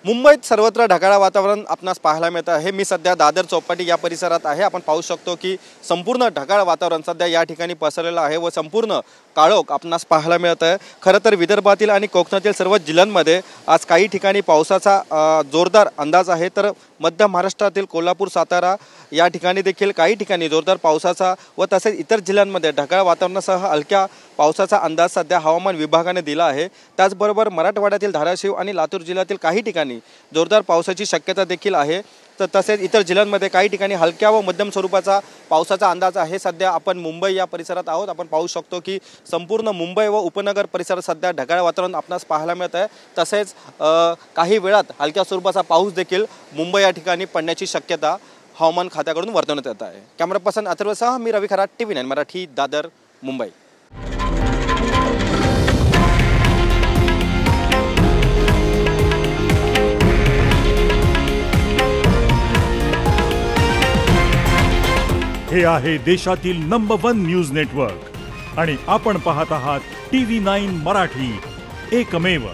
मुंबईत सर्वत्र ढगाळ वातावरण आपणास पाहायला मिळतं आहे। मी सध्या दादर चौपाटी या परिसरात आहे। आपण पाहू शकतो की संपूर्ण ढगाळ वातावरण सध्या या ठिकाणी पसरलेलं आहे व संपूर्ण काळोख आपणास पाहायला मिळत आहे। खरं तर विदर्भातील आणि कोकणातील सर्व जिल्ह्यांमध्ये आज काही ठिकाणी पावसाचा जोरदार अंदाज आहे, तर मध्य महाराष्ट्रातील कोल्हापूर, सातारा या ठिकाणी देखील काही ठिकाणी जोरदार पावसाचा व तसेच इतर जिल्ह्यांमध्ये ढगाळ वातावरणासह हलक्या पावसाचा अंदाज सध्या हवामान विभागाने दिला आहे। त्याचबरोबर मराठवाड्यातील धाराशिव आणि लातूर जिल्ह्यातील काही ठिकाणी जोरदार पावसाची शक्यता देखील आहे। तर तसेच इतर जिल्ह्यांमध्ये काही ठिकाणी हलक्या व मध्यम स्वरूपाचा पावसाचा अंदाज आहे। सध्या आपण मुंबई या परिसरात आहोत। आपण पाहू शकतो की संपूर्ण मुंबई व उपनगर परिसरात सध्या ढगाळ वातावरण आपणास पाहायला मिळत आहे। तसेच काही वेळात हलक्या स्वरूपाचा पाऊस देखील मुंबई या ठिकाणी पडण्याची शक्यता हवामान खात्याकडून वर्तवण्यात येत आहे। कॅमेरा पर्सन अथर्वसह मी रवी खरात, TV9 मराठी, दादर, मुंबई। हे आहे देशातील नंबर 1 न्यूज नेटवर्क आणि आपण पाहत आहात TV9 मराठी, एकमेव।